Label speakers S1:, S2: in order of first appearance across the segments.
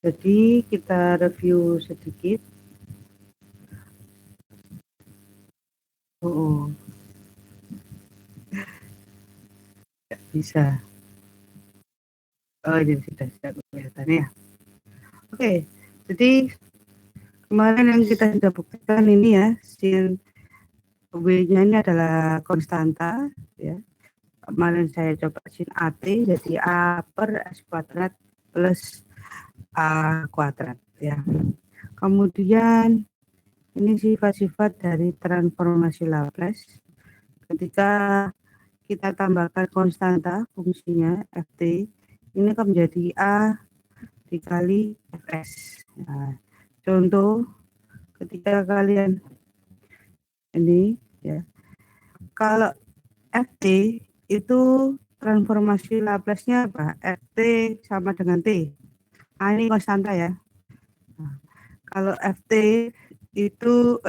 S1: Jadi kita review sedikit. Oh, nggak bisa. Oh, ini sudah kelihatan ya. Oke, jadi kemarin yang kita sudah buktikan ini ya, sin W-nya ini adalah konstanta ya. Kemarin saya coba sin AT jadi A per S kuadrat plus A kuadrat ya. Kemudian ini sifat-sifat dari transformasi Laplace. Ketika kita tambahkan konstanta fungsinya ft, ini akan menjadi A dikali fs. Nah, contoh ketika kalian ini ya, kalau ft itu transformasi Laplace-nya apa? ft sama dengan t. Ini konstanta ya. Nah, kalau ft itu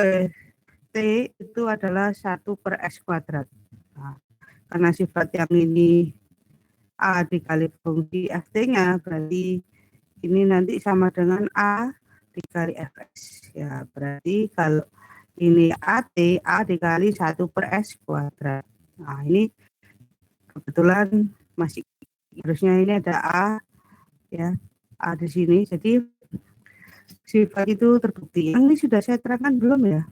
S1: t itu adalah 1 per s kuadrat. Nah, karena sifat yang ini A dikali fungsi ft-nya, berarti ini nanti sama dengan A dikali fs. Ya, berarti kalau ini AT, A dikali 1 per S kuadrat. Nah, ini kebetulan masih harusnya ini ada A, ya, A di sini. Jadi sifat itu terbukti. Yang ini sudah saya terangkan belum ya?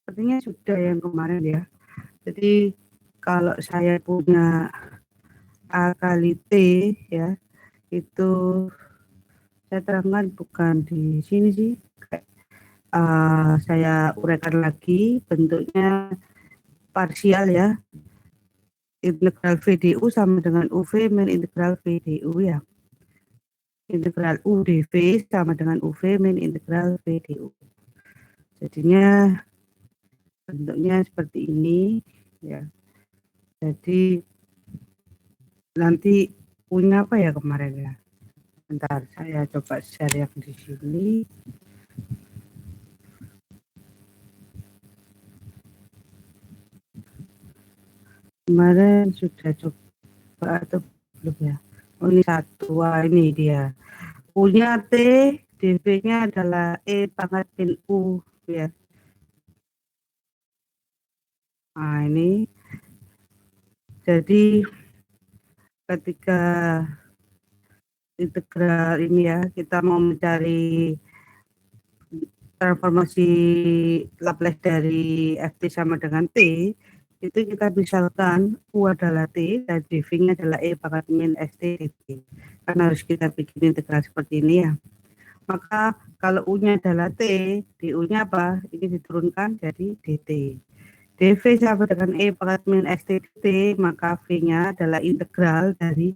S1: Sepertinya sudah yang kemarin ya. Jadi kalau saya punya A kali T ya, itu saya terangkan bukan di sini sih. Saya uraikan lagi bentuknya parsial ya. Integral VDU sama dengan UV min integral VDU ya. Integral U dV sama dengan UV min integral VDU. Jadinya bentuknya seperti ini ya. Jadi nanti punya apa ya kemarin ya. Bentar, saya coba share yang di sini. Kemarin sudah coba atau belum ya? Oh ini satu, wah ini dia. U-nya T, dV-nya adalah E pangkat min U ya. Nah ini jadi ketika integral ini ya, kita mau mencari transformasi Laplace dari ft sama dengan t, itu kita misalkan u adalah t dan dv-nya adalah e pangkat min st dt. Kan harus kita bikin integral seperti ini ya. Maka kalau u-nya adalah t, du-nya apa? Ini diturunkan jadi dt. dv sama dengan e pangkat min st dt, maka v-nya adalah integral dari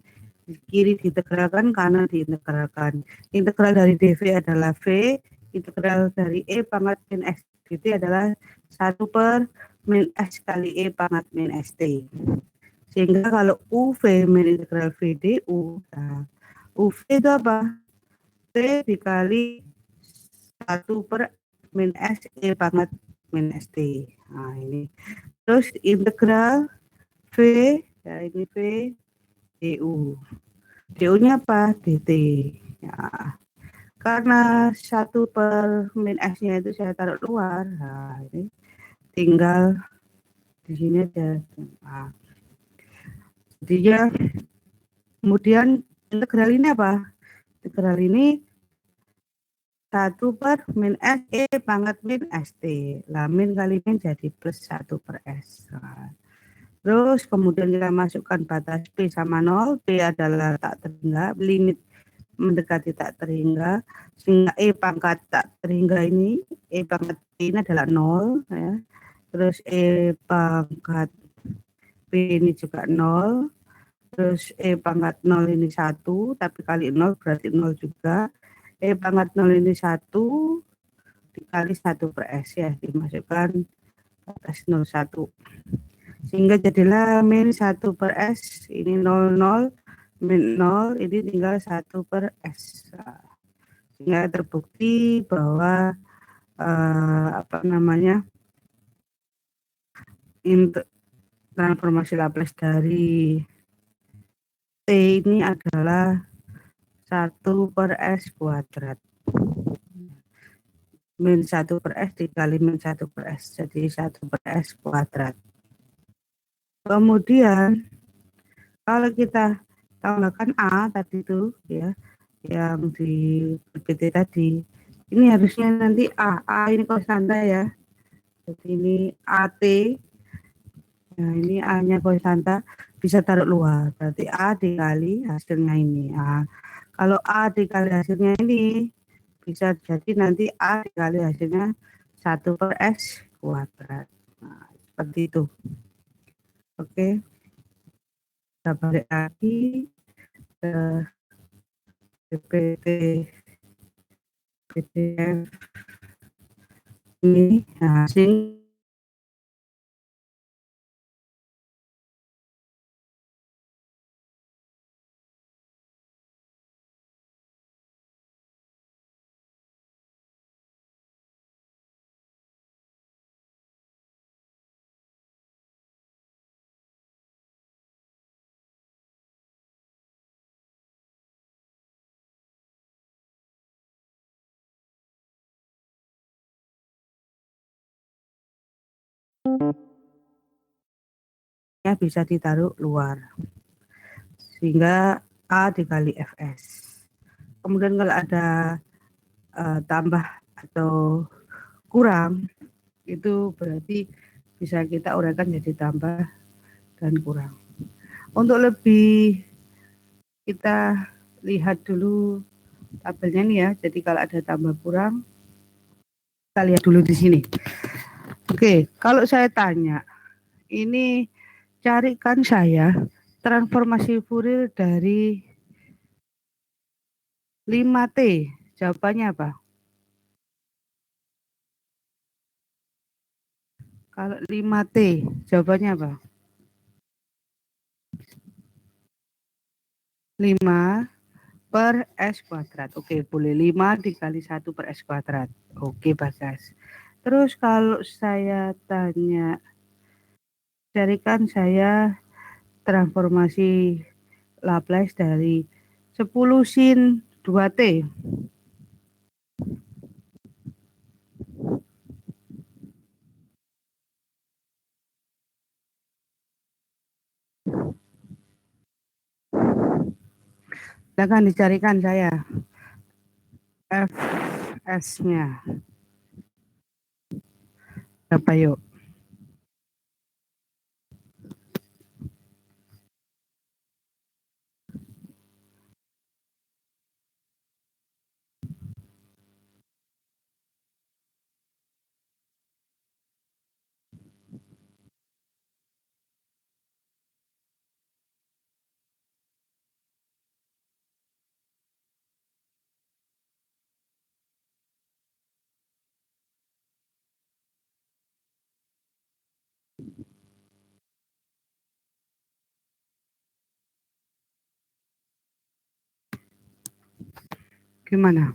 S1: kiri diintegralkan, kanan diintegralkan. Integral dari dv adalah v, integral dari e pangkat min s dt adalah 1 per min s kali e pangkat min st. Sehingga kalau uv min integral v du, nah, uv itu apa? T dikali 1 per min s e pangkat min st. Nah ini. Terus integral v, ya ini v du. Du-nya apa? dt. Ya, karena 1 per min S-nya itu saya taruh luar. Nah, ini tinggal di sini aja. Nah, jadinya kemudian integral ini apa? Integral ini 1 per min S E pangkat min ST. Lah, min kali min jadi plus 1 per S. Nah, terus kemudian kita masukkan batas P sama 0. P adalah tak terhingga, limit mendekati tak terhingga, sehingga E pangkat tak terhingga ini, E pangkat P ini adalah 0 ya. Terus E pangkat P ini juga 0. Terus E pangkat 0 ini 1, tapi kali 0 berarti 0 juga. E pangkat 0 ini 1 dikali 1 per S ya, dimasukkan batas 01. Sehingga jadilah min 1 per S, ini 00, min 0, ini tinggal 1 per S. Sehingga terbukti bahwa apa namanya, transformasi Laplace dari T ini adalah 1/S². Min 1/S dikali min 1/S. Jadi 1/S². Kemudian kalau kita tambahkan A tadi itu ya, yang di PPT tadi, ini harusnya nanti A ini konstanta ya. Jadi ini AT, nah ini A-nya konstanta, bisa taruh luar. Berarti A dikali hasilnya ini. Nah, kalau A dikali hasilnya ini, bisa jadi nanti A dikali hasilnya 1/S². Nah, seperti itu. Oke, kita balik lagi ke PPT PDF ini. Nah, sini ya bisa ditaruh luar sehingga A dikali Fs. Kemudian kalau ada tambah atau kurang, itu berarti bisa kita uraikan jadi tambah dan kurang. Untuk lebih kita lihat dulu tabelnya nih ya. Jadi kalau ada tambah kurang, kita lihat dulu di sini. Oke, kalau saya tanya, ini carikan saya transformasi Fourier dari 5T. Jawabannya apa? Kalau 5T, jawabannya apa? 5/S². Oke, boleh 5 dikali 1/S². Oke, Bagas. Terus kalau saya tanya, carikan saya transformasi Laplace dari 10 sin 2T. Silakan dicarikan saya Fs-nya. Berapa yuk? Gimana?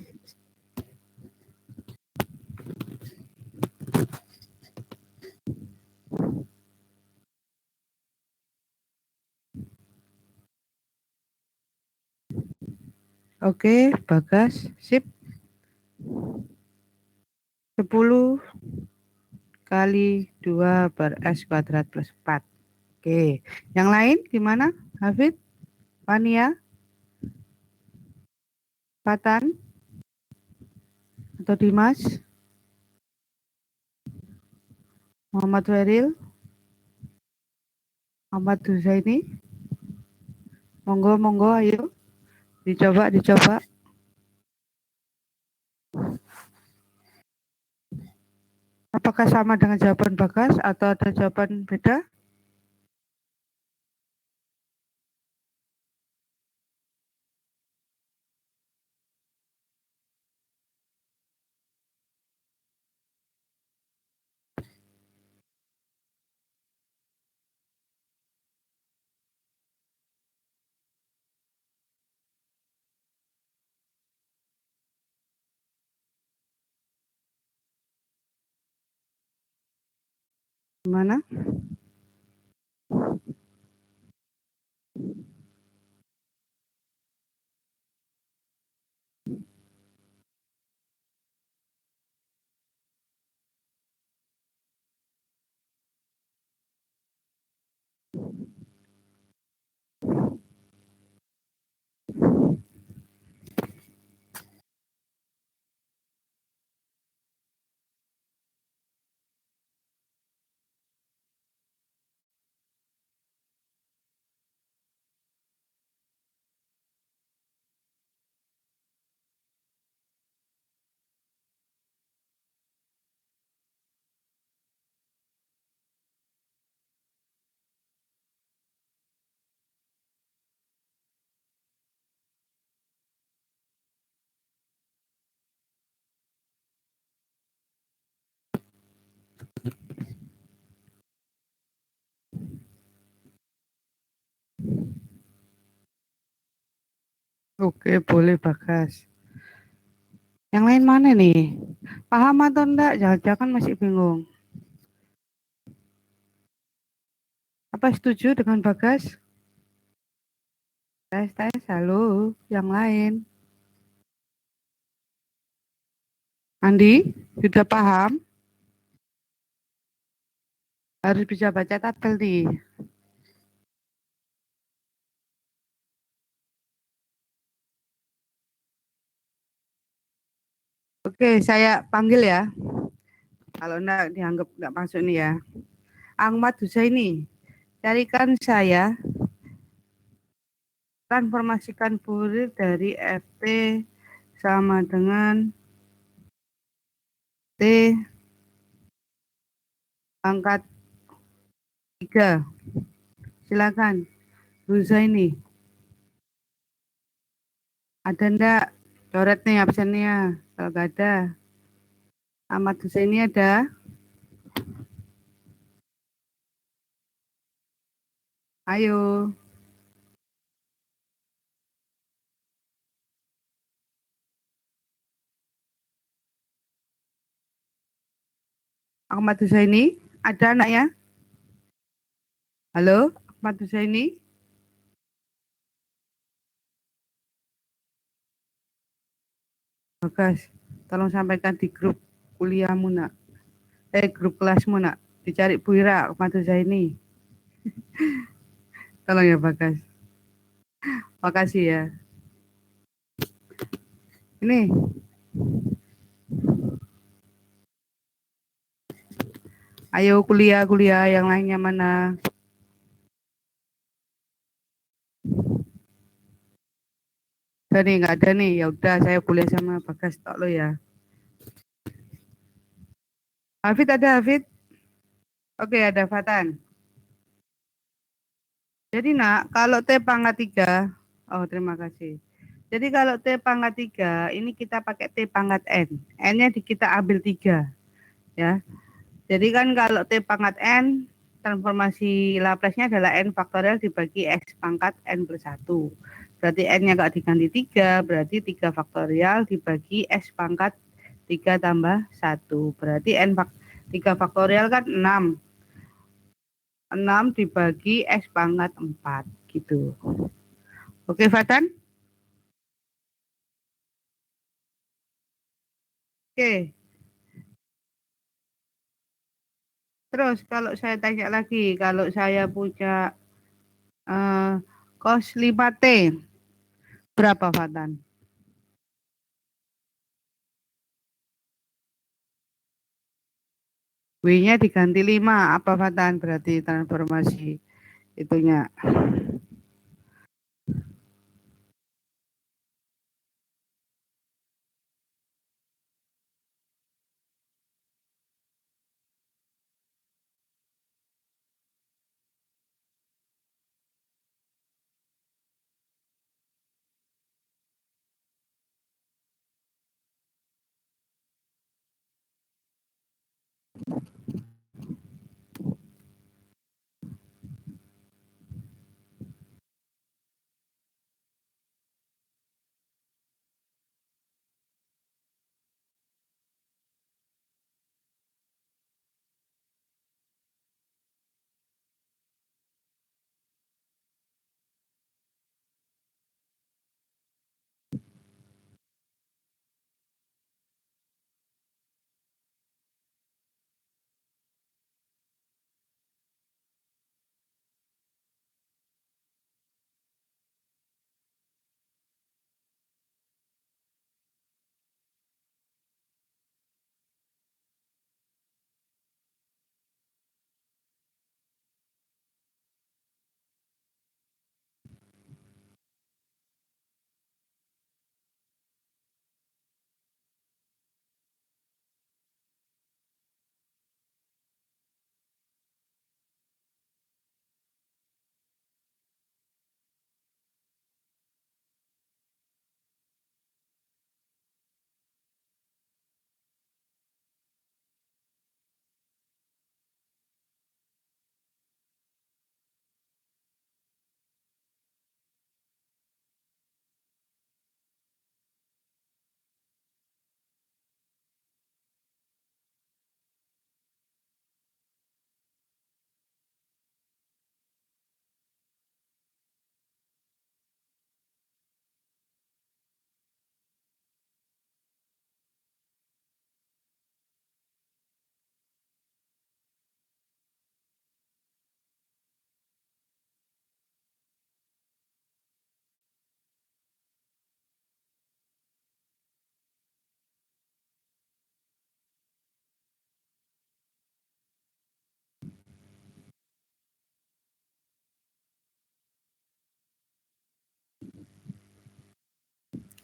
S1: Oke, Bagas, sip. 10 kali 2/S² plus 4. Oke, yang lain gimana? Hafid, Fania, Fatan, atau Dimas, Muhammad Weril, Muhammad Husaini? Monggo, ayo. Dicoba. Apakah sama dengan jawaban Bagas atau ada jawaban beda? Gimana? Oke, boleh Bagas. Yang lain mana nih? Paham atau enggak? Jangan-jangan masih bingung. Apa setuju dengan Bagas? Tes, tes, halo. Yang lain. Andi, sudah paham? Harus bisa baca tabel nih. Oke, saya panggil ya. Kalau enggak dianggap enggak masuk nih ya. Ahmad Husaini, carikan saya transformasikan burir dari FT sama dengan T pangkat 3. Silakan, Husaini. Ada ndak? Coret nih absennya. Kalau nggak ada, Ahmad Husaini ada. Ayo, Ahmad Husaini. Ada anaknya? Halo, Ahmad Husaini. Bagas, tolong sampaikan di grup kuliahmu nak. Grup kelasmu nak. Dicari Bu Ira, Ahmad Husaini. Tolong ya Bagas. Makasih ya. Ini, ayo kuliah-kuliah yang lainnya mana? Ada nih, nggak ada nih. Ya udah, saya kuliah sama Bagas tok lo ya. Hafid ada Hafid? Oke, ada Fatan. Jadi nak, kalau T pangkat 3, oh terima kasih. Jadi kalau T pangkat 3, ini kita pakai T pangkat N. N-nya kita ambil 3, ya. Jadi kan kalau T pangkat N, transformasi Laplace-nya adalah N faktorial dibagi X pangkat N plus 1. Berarti N-nya nggak diganti 3, berarti 3 faktorial dibagi X pangkat 3 tambah 1. Berarti 3 faktorial kan 6. 6 dibagi X pangkat 4, gitu. Oke, Fatan? Oke. Terus kalau saya tanya lagi, kalau saya punya eh, cos 5T, berapa Fatan? W-nya diganti 5, apa Fatan? Berarti transformasi itunya.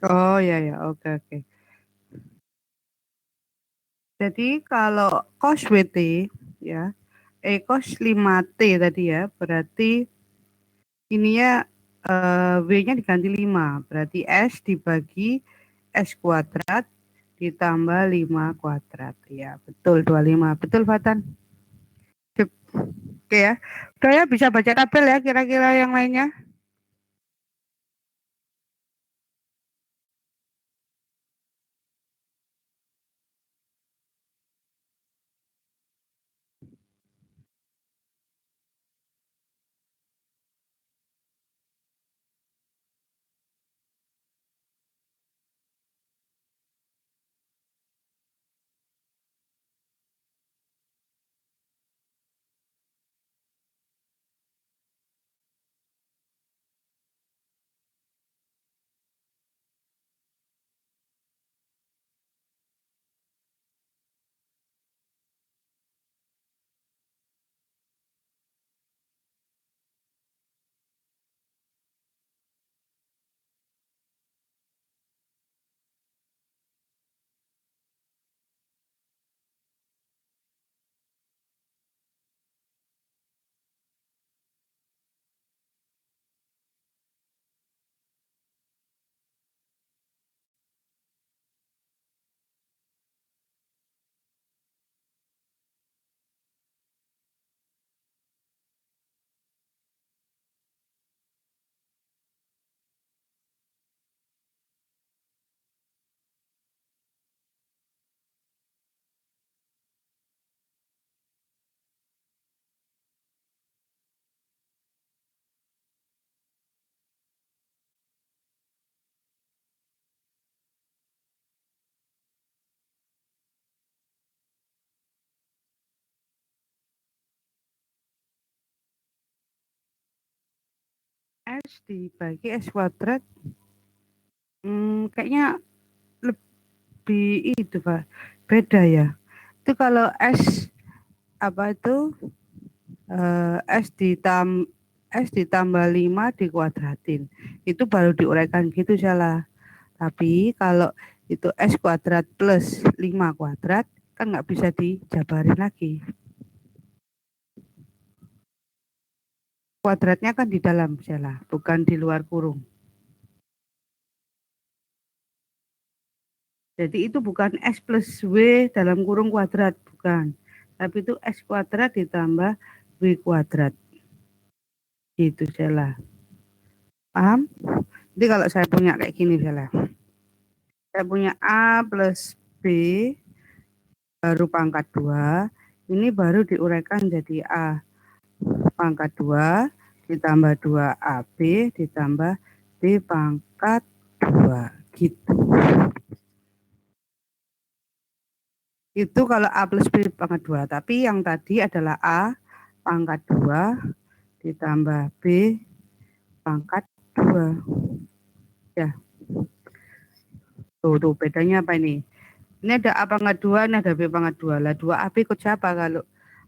S1: Oh ya ya, oke oke. Jadi kalau cos WT ya, cos 5T tadi ya, berarti ininya W-nya diganti 5, berarti S dibagi S kuadrat ditambah 5 kuadrat. Ya, betul 25. Betul, Fatan? Sip. Oke ya. Udah ya, bisa baca tabel ya kira-kira yang lainnya. S dibagi S kuadrat, kayaknya lebih itu, Pak. Beda ya. Itu kalau S apa itu S ditambah 5 dikuadratin. Itu baru diuraikan gitu salah. Tapi kalau itu S kuadrat plus 5 kuadrat kan nggak bisa dijabarin lagi. Kuadratnya kan di dalam salah, bukan di luar kurung. Jadi itu bukan S plus W dalam kurung kuadrat, bukan. Tapi itu S kuadrat ditambah W kuadrat. Gitu salah. Paham? Jadi kalau saya punya kayak gini salah. Saya punya A plus B baru pangkat 2. Ini baru diuraikan jadi A pangkat 2 ditambah 2AB ditambah B pangkat 2. Gitu. Itu kalau A plus B pangkat 2. Tapi yang tadi adalah A pangkat 2 ditambah B pangkat 2. Ya, tuh bedanya apa ini? Ini ada A pangkat 2, ini ada B pangkat 2. Lah 2AB ikut siapa kalau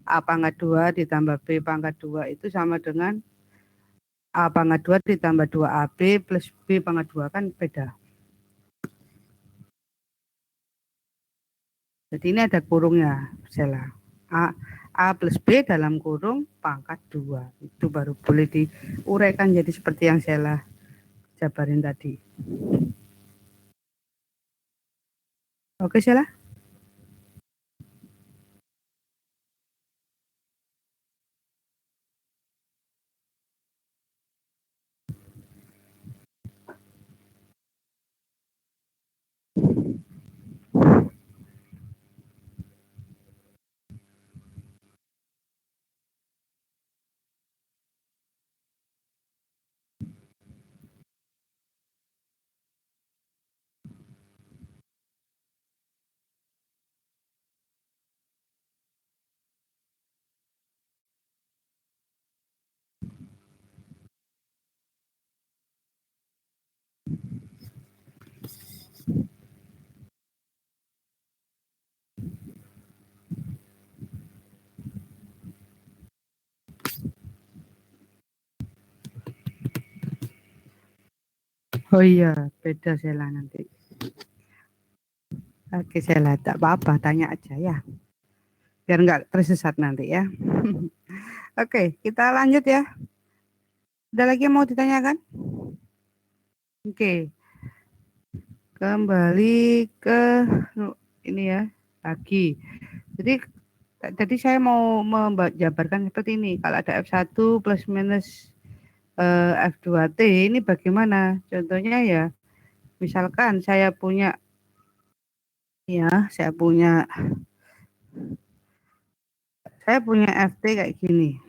S1: A pangkat 2 ditambah B pangkat 2 itu sama dengan A pangkat 2 ditambah 2AB plus B pangkat 2 kan beda. Jadi ini ada kurungnya, misalnya A plus B dalam kurung pangkat 2. Itu baru boleh diuraikan jadi seperti yang saya jabarin tadi. Oke, Sheila? Oh iya, beda Sela nanti. Oke Sela, tak apa-apa, tanya aja ya. Biar nggak tersesat nanti ya. Oke, kita lanjut ya. Ada lagi yang mau ditanyakan? Oke, kembali ke ini ya, lagi. Jadi saya mau menjabarkan seperti ini. Kalau ada F1 plus minus F2T ini bagaimana? Contohnya ya, misalkan saya punya FT kayak gini.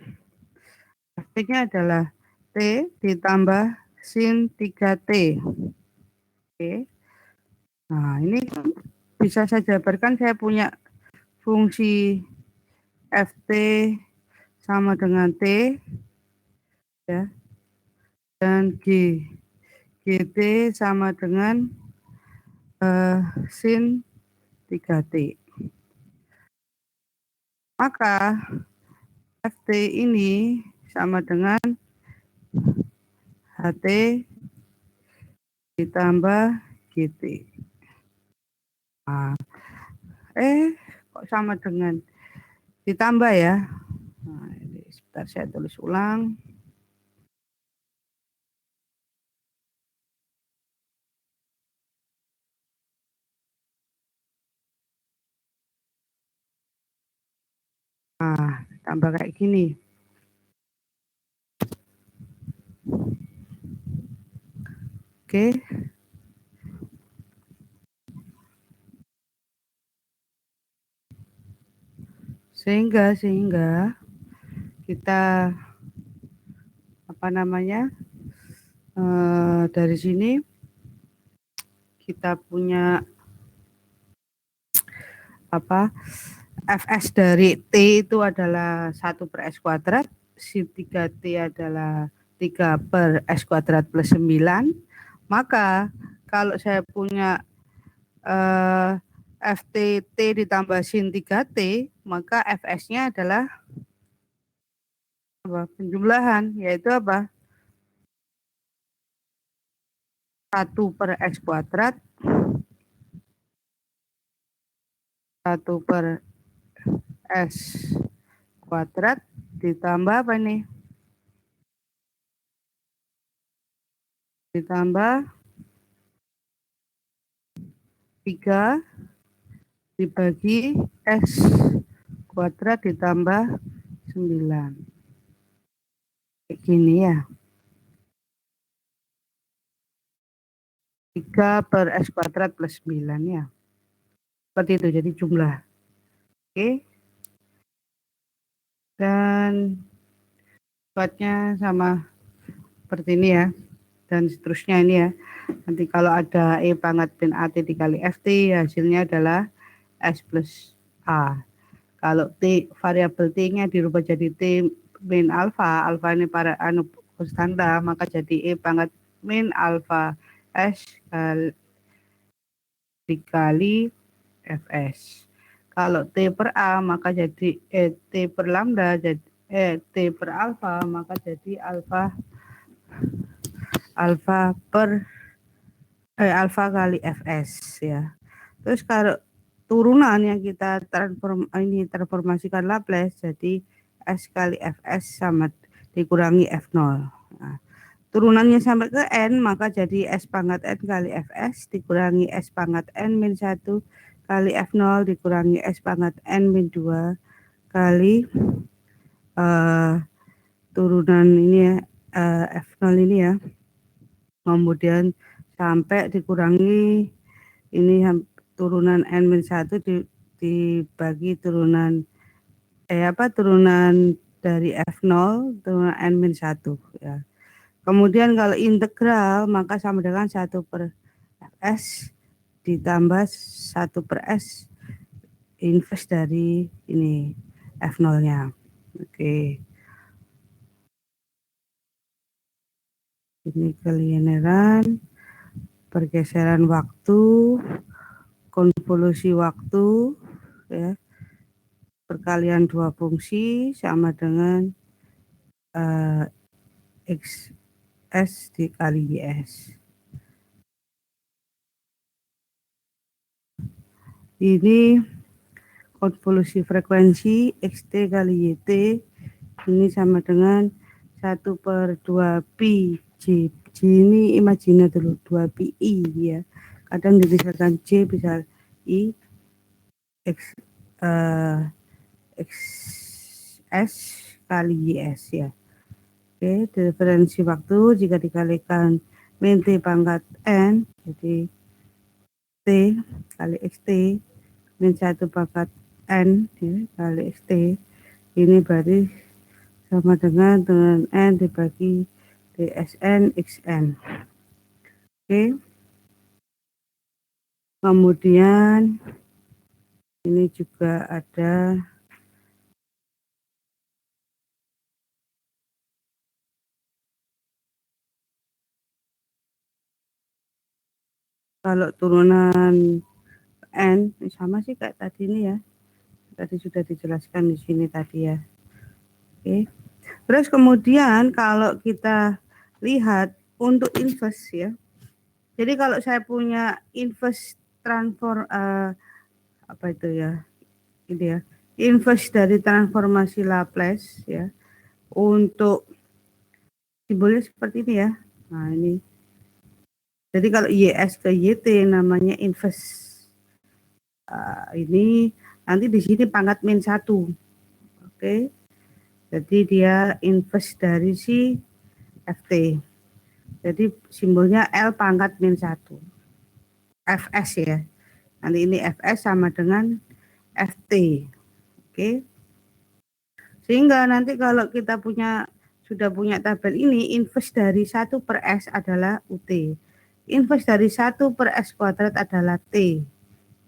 S1: FT-nya adalah T ditambah sin 3T. Oke. Nah, ini bisa saya jabarkan saya punya fungsi FT sama dengan T ya, dan GT sama dengan sin 3T. Maka FT ini sama dengan HT ditambah GT. Nah, kok sama dengan ditambah ya? Nah, ini sebentar saya tulis ulang. Nah, tambah kayak gini. Oke. Sehingga kita dari sini kita punya Fs dari T itu adalah 1/S², sin 3T adalah 3/S² plus 9. Maka kalau saya punya Ft T ditambah sin 3T, maka Fs-nya adalah penjumlahan, yaitu 1/S², 1/S² ditambah apa nih? Ditambah 3 dibagi S² ditambah 9. Kayak gini ya. 3/S² plus 9 ya. Seperti itu, jadi jumlah. Oke. Dan sifatnya sama seperti ini ya. Dan seterusnya ini ya. Nanti kalau ada E pangkat min AT dikali FT, hasilnya adalah S plus A. Kalau T, variabel T-nya dirubah jadi T min alfa, alfa ini para konstanta, maka jadi E pangkat min alfa S dikali Fs. Kalau T per A, maka jadi T per lambda, jadi T per alfa, maka jadi alfa kali Fs ya. Terus kalau turunan yang kita transformasikan Laplace jadi S kali Fs sama dikurangi F0. Nah, turunannya sampai ke N, maka jadi S pangkat N kali Fs dikurangi S pangkat N min 1 kali F0 dikurangi S pangkat N min 2 kali turunan ini ya, F0 ini ya. Kemudian sampai dikurangi ini turunan N-1 dibagi turunan dari F0 turunan N-1 ya. Kemudian kalau integral maka sama dengan 1/S ditambah 1/S inverse dari ini F0-nya. Oke. Ini kelineran, pergeseran waktu, konvolusi waktu ya, perkalian dua fungsi sama dengan XS dikali YS. Ini konvolusi frekuensi XT kali YT ini sama dengan 1/2 pi J ini imajiner dulu 2 pi I ya. Kadang dituliskan J bisa I X X S kali YS ya. Oke, diferensi waktu jika dikalikan min T pangkat N jadi T kali XT min 1 pangkat N ya, kali XT ini berarti sama dengan N dibagi DSN XN. Oke. Kemudian ini juga ada kalau turunan N sama sih kayak tadi ini ya. Tadi sudah dijelaskan di sini tadi ya. Oke. Terus kemudian kalau kita lihat untuk inverse ya. Jadi kalau saya punya inverse transform apa itu ya? Ini ya. Inverse dari transformasi Laplace ya. Untuk simbolnya seperti ini ya. Nah, ini. Jadi kalau YS ke YT namanya inverse. Ini nanti di sini pangkat min 1. Oke. Jadi dia inverse dari si FT. Jadi simbolnya L pangkat min 1. Fs ya. Nanti ini Fs sama dengan Ft. Oke. Sehingga nanti kalau kita sudah punya tabel ini, inverse dari 1/S adalah UT. Inverse dari 1/S kuadrat adalah T.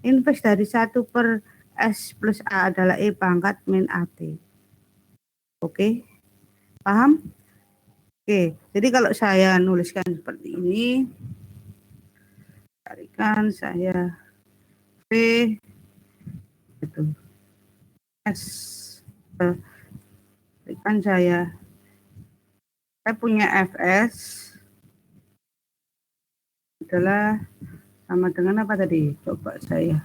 S1: Inverse dari 1/S plus A adalah E pangkat min AT. Oke, paham? Oke, jadi kalau saya nuliskan seperti ini, carikan saya V itu S. Carikan saya punya Fs adalah sama dengan apa tadi? Coba saya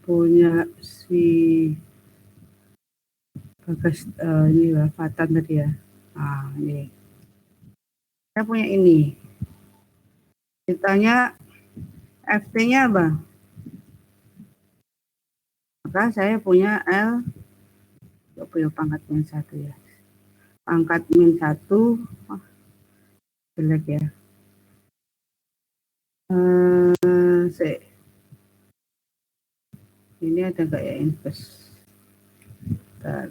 S1: punya si bagas ini lah Fatan tadi ya. Nah, ini. Saya punya ini. Ditanya FT-nya apa? Maka saya punya L, punya pangkat min 1 ya. Pangkat min 1, jelek ya. Ini ada nggak ya inverse? Bentar.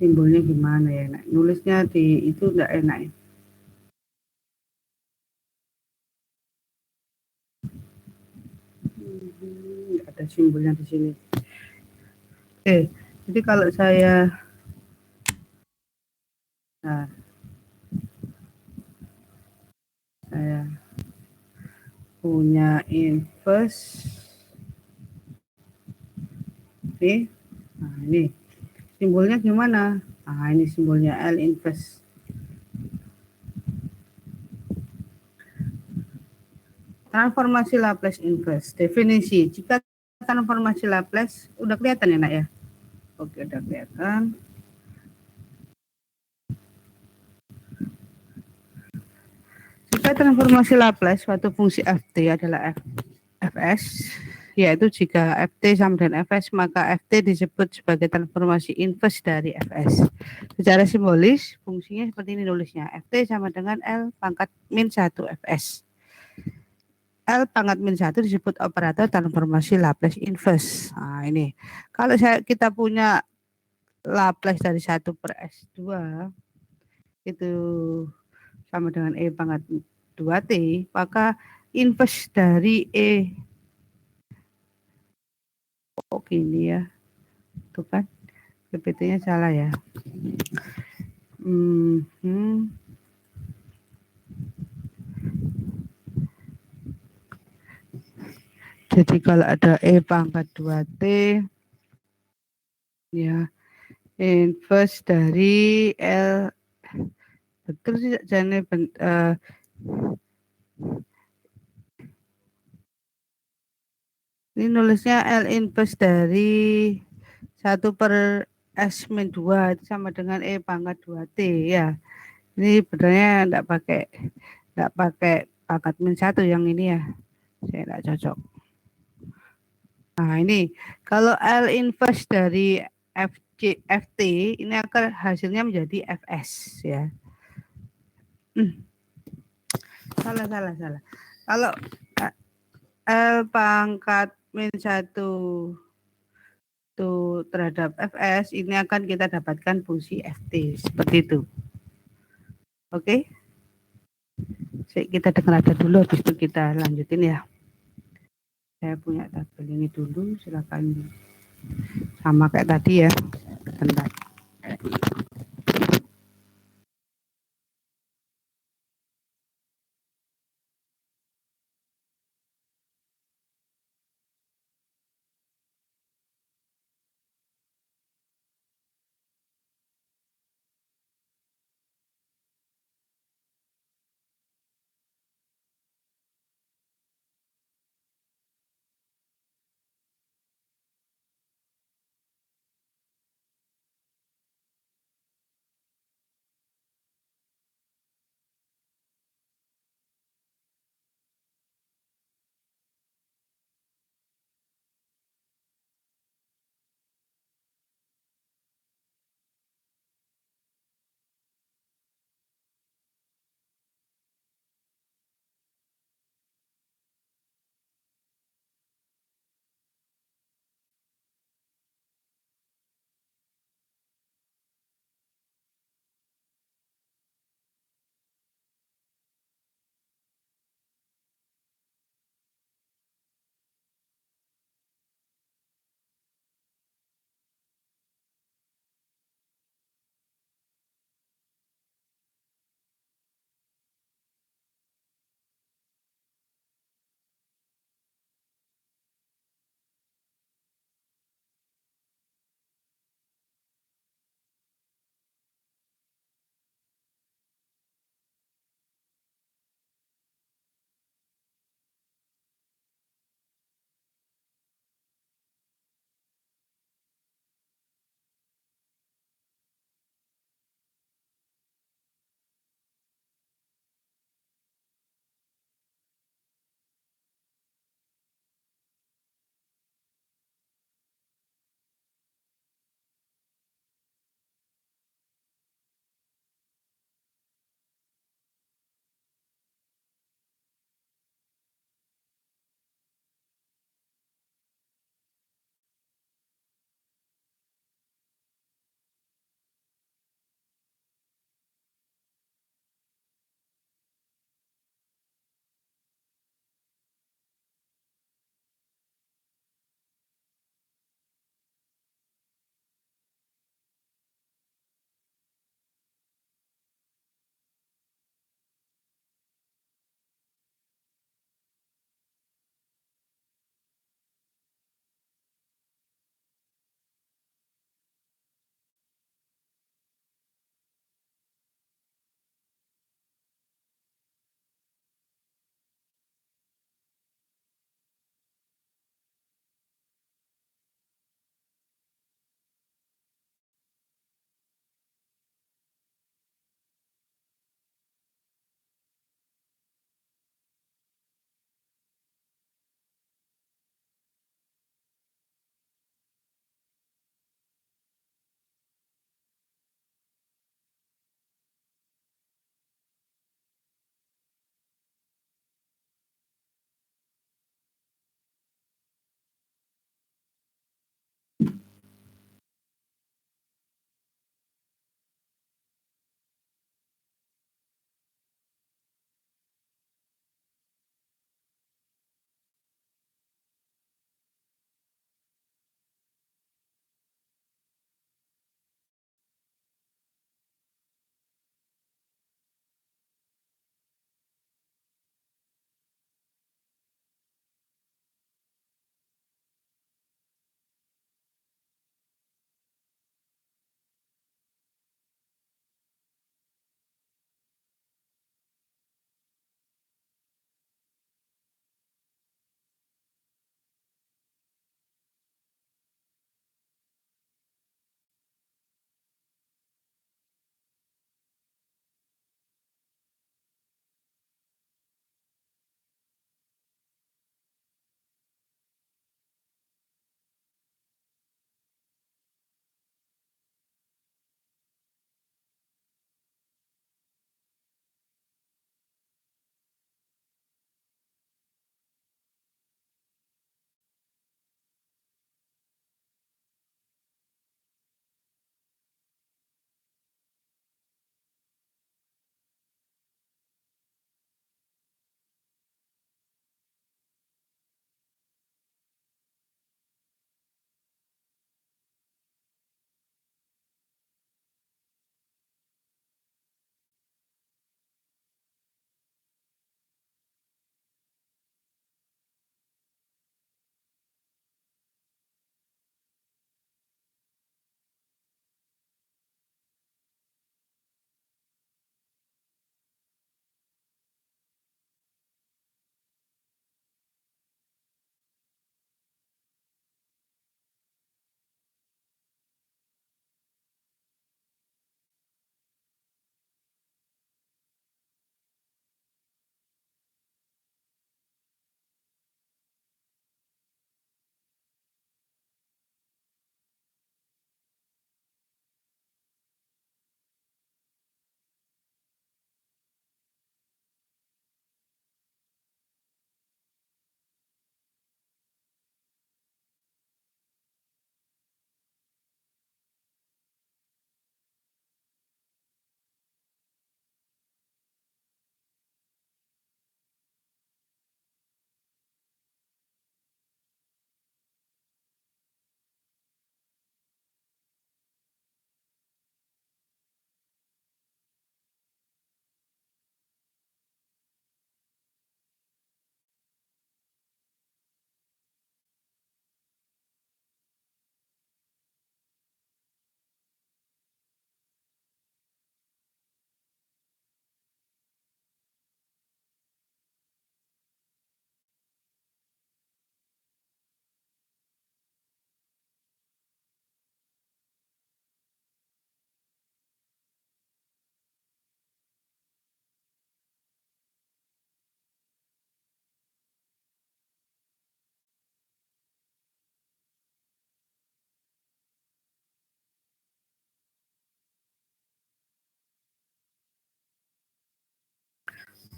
S1: Simbolnya gimana ya? Nah, nulisnya di itu nggak enak ya. Ada simbolnya di sini. Oke, jadi kalau saya punya inverse nih, nah ini simbolnya gimana? Nah ini simbolnya L inverse. Transformasi Laplace inverse. Definisi, jika transformasi Laplace, udah kelihatan ya nak ya? Oke, udah kelihatan. Jika transformasi Laplace suatu fungsi ft adalah fs, yaitu jika ft sama dengan fs, maka ft disebut sebagai transformasi inverse dari fs. Secara simbolis, fungsinya seperti ini nulisnya. Ft sama dengan L pangkat min 1 fs. L pangkat min 1 disebut operator transformasi Laplace inverse. Nah ini, kalau kita punya Laplace dari 1/S2, itu sama dengan E pangkat 2T, maka inverse dari E, oh gini ya, tuh kan, PPT-nya salah ya. Jadi kalau ada E pangkat 2T, ya, inverse dari L, betul sih, jangan Ini nulisnya L inverse dari 1/S-2 itu sama dengan E pangkat 2T ya. Ini sebenarnya enggak pakai pangkat -1 yang ini ya. Saya enggak cocok. Nah, ini kalau L inverse dari FT ini akan hasilnya menjadi Fs ya. Salah. Kalau L pangkat -1 terhadap Fs ini akan kita dapatkan fungsi Ft seperti itu. Oke. Kita dengar ada dulu habis itu kita lanjutin ya. Saya punya tabel ini dulu, silakan sama kayak tadi ya. Bentar.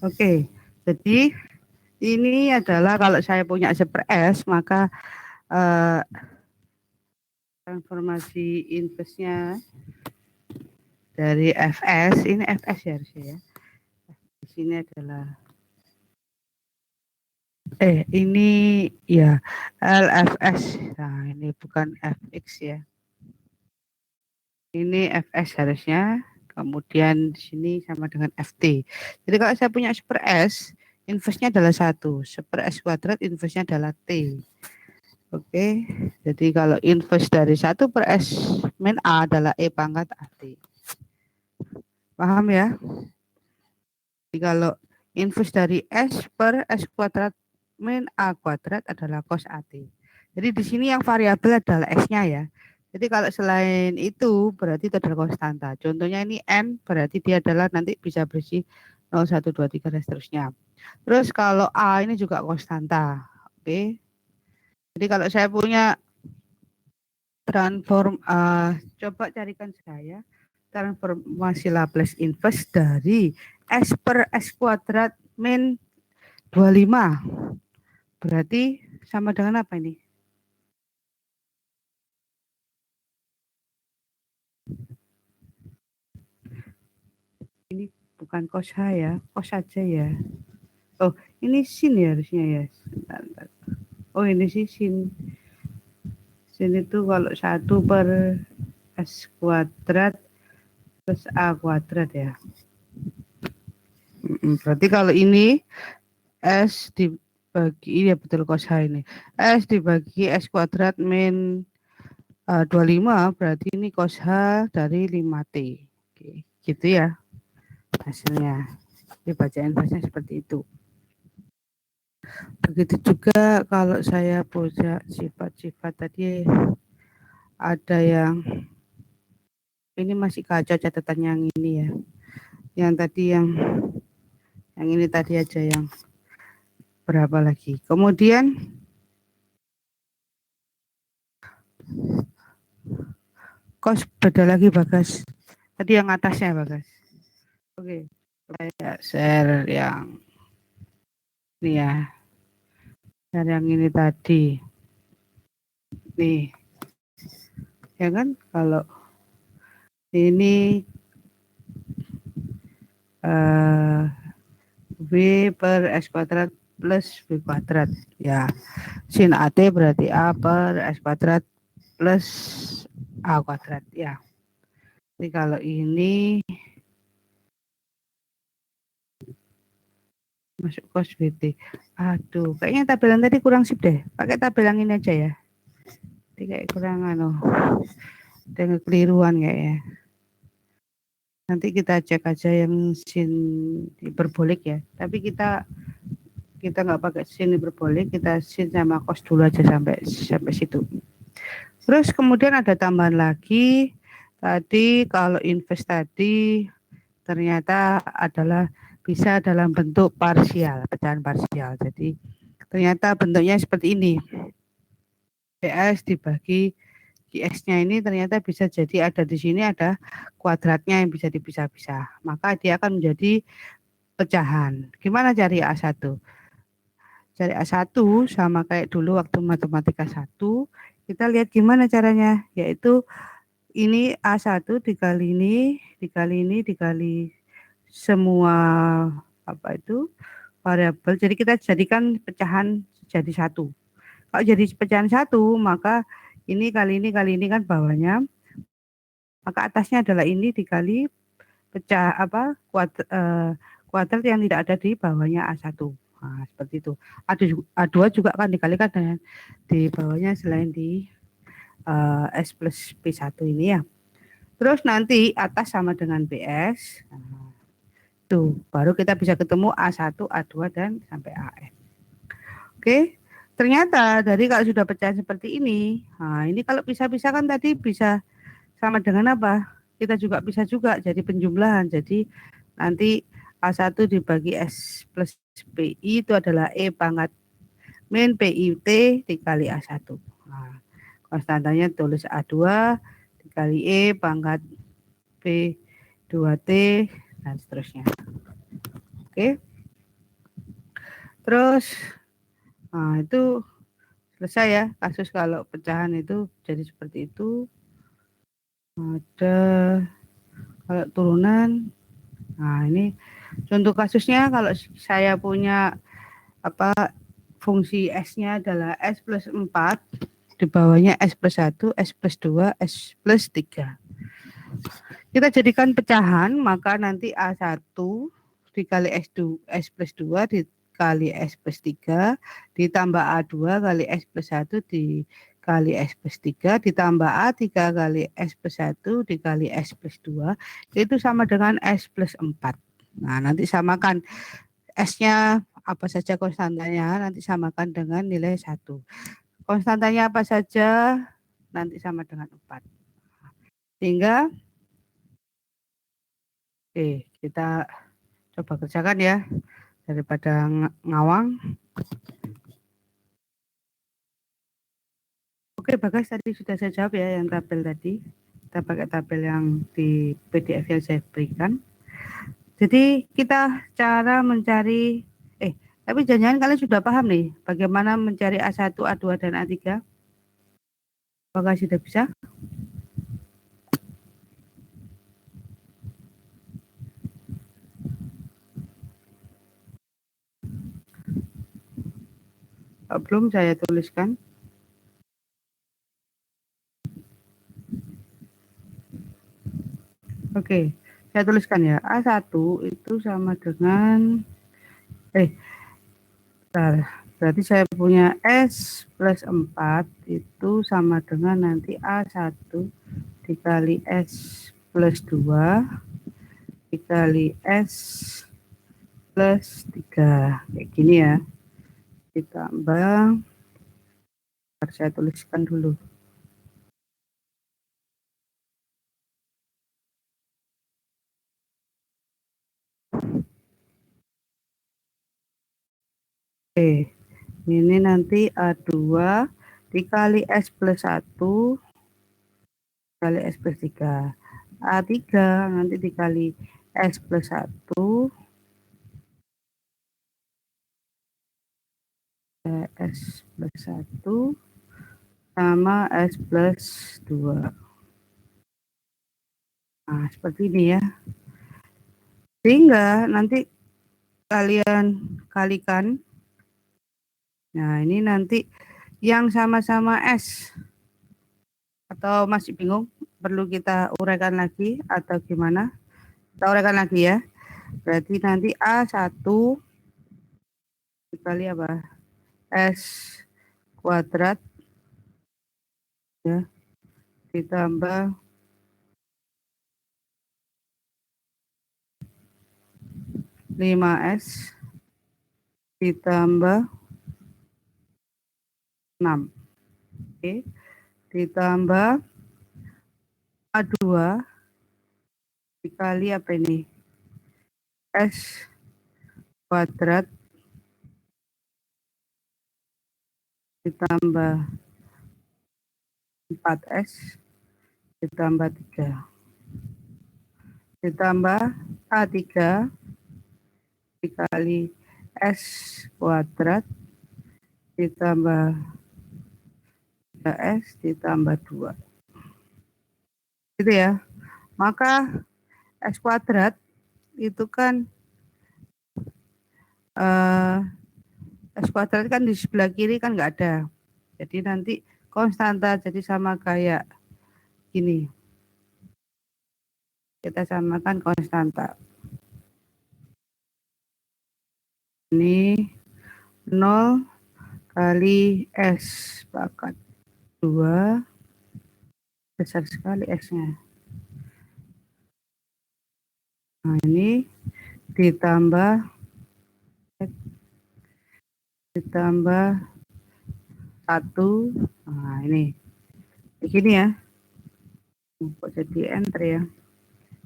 S1: Oke, jadi ini adalah kalau saya punya 1/S, maka transformasi inverse-nya dari Fs, ini Fs ya harusnya ya. Di sini adalah ini ya LFS. Nah, ini bukan Fx ya. Ini Fs harusnya. Kemudian di sini sama dengan Ft. Jadi kalau saya punya 1/S, inverse-nya adalah 1. 1/S kuadrat inverse-nya adalah T. Oke. Jadi kalau inverse dari 1/S min A adalah E pangkat AT. Paham ya? Jadi kalau inverse dari S/S kuadrat min A kuadrat adalah cos AT. Jadi di sini yang variabel adalah S-nya ya. Jadi kalau selain itu berarti itu adalah konstanta. Contohnya ini N berarti dia adalah nanti bisa berisi 0, 1, 2, 3 dan seterusnya. Terus kalau A ini juga konstanta. Oke. Jadi kalau saya punya coba carikan saya transformasi Laplace inverse dari S/S kuadrat min 25. Berarti sama dengan apa ini? Ini bukan cos H ya, cos saja ya. Oh, ini sin ya harusnya ya. Bentar. Oh, ini sih sin. Sin itu kalau 1/S kuadrat plus A kuadrat ya. Berarti kalau ini S dibagi, ya betul cos H ini. S dibagi S kuadrat min 25 berarti ini cos H dari 5T. Oke, gitu ya hasilnya. Dibaca inverse-nya seperti itu. Begitu juga kalau saya punya sifat-sifat tadi ada yang ini masih kacau catatan yang ini ya. Yang tadi yang ini tadi aja yang berapa lagi. Kemudian cos beda lagi Bagas. Tadi yang atasnya Bagas. Oke. Saya share yang ini ya. Share yang ini tadi. Nih. Ya kan kalau ini V per S kuadrat plus V kuadrat ya, sin AT berarti A per S kuadrat plus A kuadrat ya. Jadi kalau ini masuk cos VT, aduh kayaknya tabelan tadi kurang sip deh, pakai tabelan ini aja ya. Jadi kayak kurang dengan keliruan kayaknya. Nanti kita cek aja yang sin hiperbolik ya, tapi kita nggak pakai sin hiperbolik, kita sin sama cos dulu aja sampai situ. Terus kemudian ada tambahan lagi tadi kalau inverse tadi ternyata adalah bisa dalam bentuk parsial, pecahan parsial. Jadi ternyata bentuknya seperti ini. PS dibagi GX-nya ini ternyata bisa jadi ada di sini ada kuadratnya yang bisa dipisah-pisah. Maka dia akan menjadi pecahan. Gimana cari A1? Cari A1 sama kayak dulu waktu matematika 1. Kita lihat gimana caranya, yaitu ini A1 dikali dikali semua apa itu variabel. Jadi kita jadikan pecahan jadi 1. Kalau jadi pecahan 1, maka ini kali ini kan bawahnya. Maka atasnya adalah ini dikali pecah kuadrat yang tidak ada di bawahnya A1. Nah, seperti itu. A2 juga akan dikalikan dengan di bawahnya selain di S plus P1 ini ya. Terus nanti atas sama dengan BS. Nah, tuh, baru kita bisa ketemu A1, A2 dan sampai AN. Oke. Ternyata dari kalau sudah pecah seperti ini, nah ini kalau pisah-pisah kan tadi bisa sama dengan apa? Kita juga bisa juga jadi penjumlahan. Jadi nanti A1 dibagi S plus PI itu adalah E pangkat min PIT dikali A1. Nah, konstantanya tulis A2 dikali E pangkat P2T dan seterusnya. Oke. Terus, nah itu selesai ya kasus kalau pecahan itu jadi seperti itu. Ada kalau turunan, nah ini contoh kasusnya kalau saya punya fungsi S-nya adalah S plus 4, di bawahnya S plus 1, S plus 2, S plus 3. Kita jadikan pecahan, maka nanti A1 dikali S2, S plus 2 dikali S plus 3, ditambah A2 kali S plus 1 dikali S plus 3, ditambah A3 kali S plus 1 dikali S plus 2, itu sama dengan S plus 4. Nah, nanti samakan S-nya apa saja konstantanya, nanti samakan dengan nilai 1. Konstantanya apa saja, nanti sama dengan 4. Sehingga, kita coba kerjakan ya, daripada ngawang. Oke, Bagas, tadi sudah saya jawab ya yang tabel tadi. Kita pakai tabel yang di PDF yang saya berikan. Jadi kita cara mencari, tapi jangan-jangan kalian sudah paham nih, bagaimana mencari A1, A2, dan A3? Apakah sudah bisa? Belum saya tuliskan. Oke, saya tuliskan ya. A1 itu sama dengan, berarti saya punya S plus 4 itu sama dengan nanti A1 dikali S plus 2 dikali S plus 3. Kayak gini ya. Ditambah, saya tuliskan dulu. Oke, ini nanti A2 dikali S plus 1 dikali S plus 3. A3 nanti dikali S plus 1 S plus 1 sama S plus 2. Nah, seperti ini ya. Sehingga nanti kalian kalikan. Nah, ini nanti yang sama-sama S. Atau masih bingung? Perlu kita uraikan lagi atau gimana? Kita uraikan lagi ya. Berarti nanti A1 dikali apa? S kuadrat ya, ditambah 5S ditambah 6. Oke. Ditambah A2 dikali apa ini? S kuadrat ditambah 4S ditambah 3. Ditambah A3 dikali S kuadrat ditambah 3S ditambah 2. Gitu ya. Maka S kuadrat itu kan S kuadrat kan di sebelah kiri kan nggak ada. Jadi nanti konstanta, jadi sama kayak gini. Kita samakan konstanta. Ini 0 kali S pangkat 2, besar sekali S-nya. Nah, ini ditambah 1. Nah, ini begini ya. Kok jadi enter ya?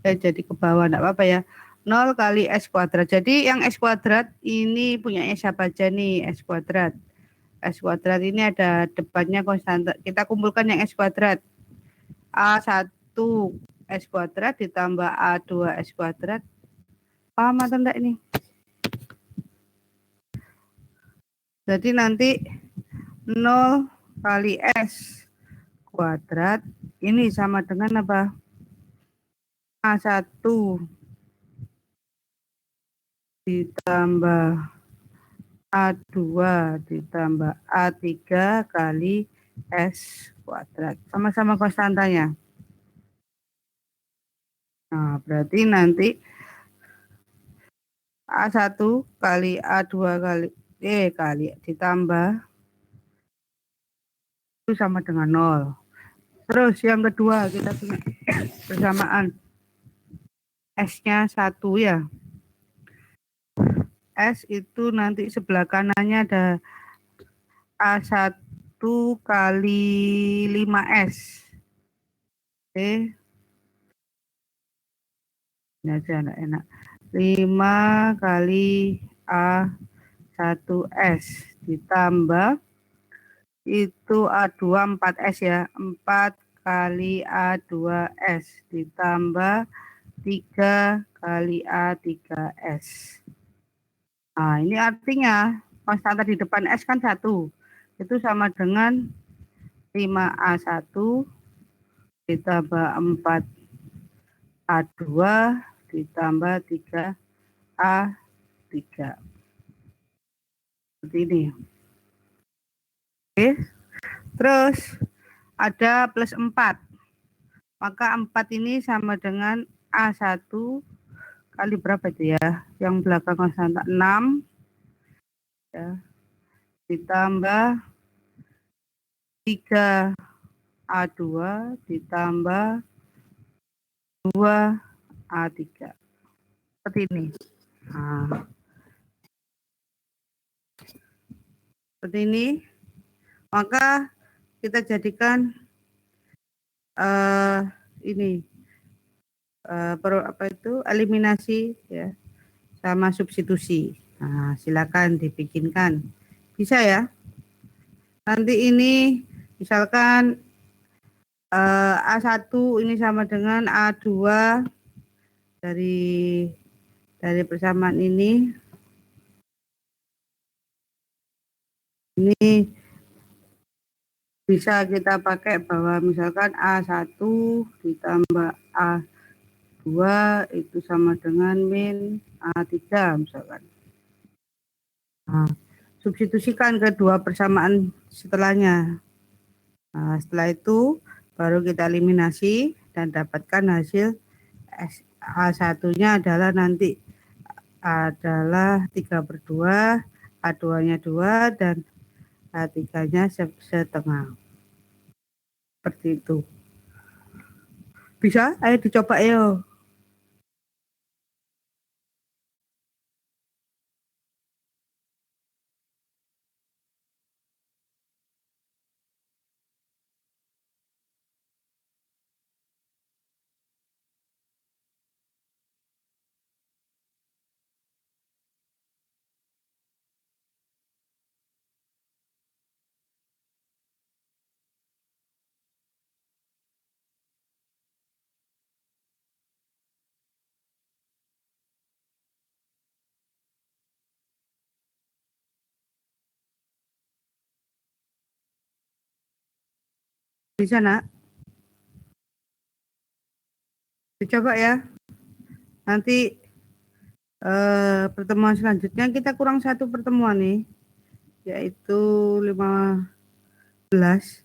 S1: Jadi ke bawah, enggak apa-apa ya. 0 kali S kuadrat. Jadi yang S kuadrat ini punyanya siapa aja nih? S kuadrat. S kuadrat ini ada depannya konstanta. Kita kumpulkan yang S kuadrat. A1 S kuadrat ditambah A2 S kuadrat. Paham atau enggak ini? Jadi nanti 0 kali S kuadrat ini sama dengan apa? A1 ditambah A2 ditambah A3 kali S kuadrat. Sama-sama konstantanya. Nah, berarti nanti A1 kali A2 kali ditambah itu sama dengan 0. Terus yang kedua kita punya persamaan. S-nya 1 ya. S itu nanti sebelah kanannya ada A1 kali 5S. Oke. Ini aja enak. 5 kali A1S ditambah itu A2 4S ya. 4 kali A2S ditambah 3 kali A3S. Nah, ini artinya konstanta di depan S kan 1. Itu sama dengan 5A1 ditambah 4A2 ditambah 3A3. Seperti ini. Oke. Terus ada plus 4. Maka 4 ini sama dengan A1 kali berapa itu ya? Yang belakang konstanta 6 ya. Ditambah 3A2 ditambah 2A3. Seperti ini. Nah, seperti ini. Maka kita jadikan ini eliminasi ya sama substitusi. Nah, silakan dibikinkan. Bisa ya. Nanti ini misalkan A1 ini sama dengan A2 dari persamaan ini bisa kita pakai bahwa misalkan A1 ditambah A2 itu sama dengan min A3 misalkan. Nah, substitusikan kedua persamaan setelahnya. Nah, setelah itu baru kita eliminasi dan dapatkan hasil A1-nya adalah nanti adalah 3/2, A2-nya 2 dan A3-nya setengah. Seperti itu. Bisa? Ayo dicoba ya. Bisa nak? Dicoba ya. Nanti pertemuan selanjutnya kita kurang 1 pertemuan nih, yaitu 15.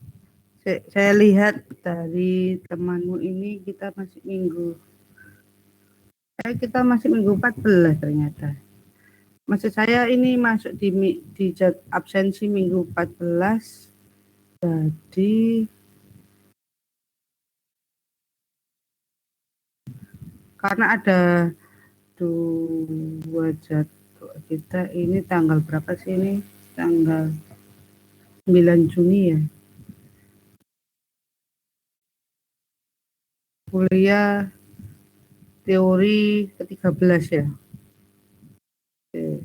S1: Saya lihat dari temanmu ini kita masih minggu 14 ternyata. Maksud saya ini masuk di absensi minggu 14. Jadi karena ada 2 jadwal kita ini tanggal berapa sih ini? Tanggal 9 Juni ya. Kuliah teori ke-13 ya. Oke.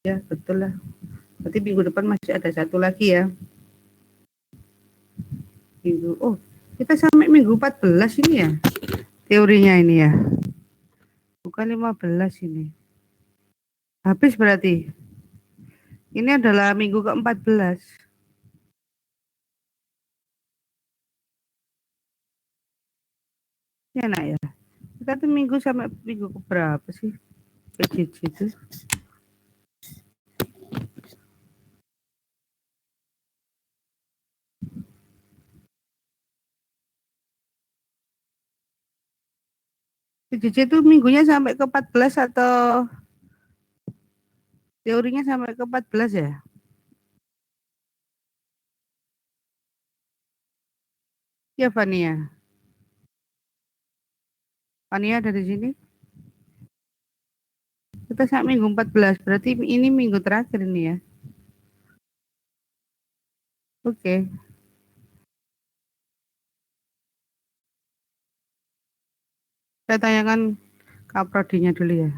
S1: Ya, betul lah. Berarti minggu depan masih ada 1 lagi ya. Kita sampai minggu 14 ini ya. Teorinya ini ya. Bukan 15 ini. Habis berarti. Ini adalah minggu ke-14. Ya nak ya. Kita tuh minggu sampai minggu keberapa sih? PJJ itu. PJJ itu minggunya sampai ke-14 atau teorinya sampai ke-14 ya? Ya Fania. Fania dari sini. Kita sampai minggu 14. Berarti ini minggu terakhir ini ya. Oke. Saya tanyakan Kaprodinya dulu ya.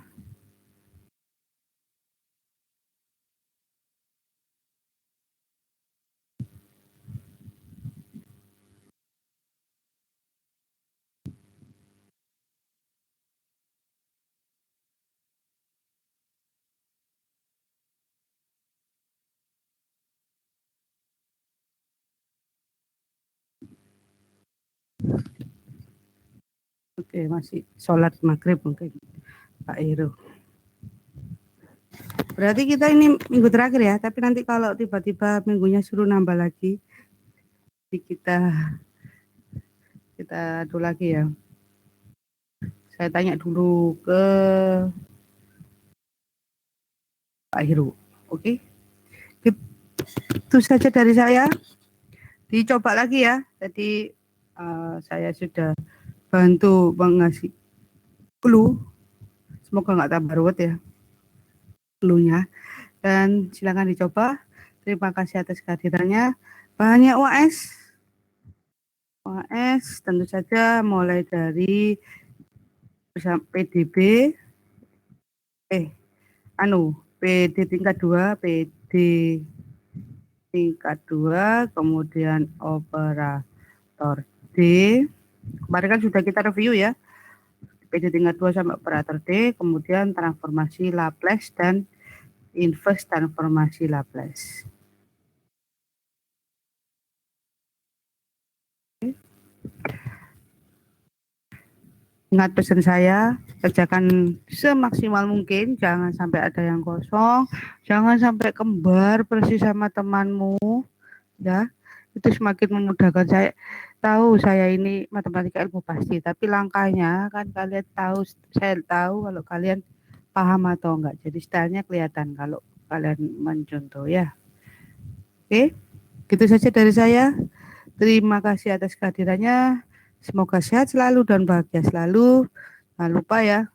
S1: Oke, masih sholat maghrib mungkin Pak Heru. Berarti kita ini minggu terakhir ya, tapi nanti kalau tiba-tiba minggunya suruh nambah lagi, kita adu lagi ya. Saya tanya dulu ke Pak Heru. Oke, itu saja dari saya. Dicoba lagi ya. Tadi saya sudah bantu mengasih clue. Semoga nggak tambah ruwet ya clue-nya. Dan silakan dicoba. Terima kasih atas kehadirannya. Banyak UAS. UAS tentu saja mulai dari PDB, PD tingkat 2, PD tingkat 2, kemudian operator D. Kemarin kan sudah kita review ya. PD tingkat 2 sampai operator D, kemudian transformasi Laplace dan inverse transformasi Laplace. Ingat pesan saya, kerjakan semaksimal mungkin, jangan sampai ada yang kosong, jangan sampai kembar persis sama temanmu, ya. Itu semakin memudahkan saya. Tahu saya ini matematika ilmu pasti, tapi langkahnya kan kalian tahu, saya tahu kalau kalian paham atau enggak. Jadi stylenya kelihatan kalau kalian mencontoh ya. Oke, gitu saja dari saya. Terima kasih atas kehadirannya. Semoga sehat selalu dan bahagia selalu. Jangan lupa ya,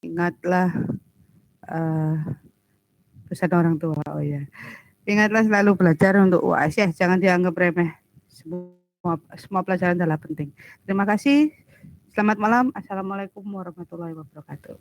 S1: ingatlah pesan orang tua. Oh ya, ingatlah selalu belajar untuk UAS ya. Jangan dianggap remeh. Semua pelajaran adalah penting. Terima kasih. Selamat malam. Assalamualaikum warahmatullahi wabarakatuh.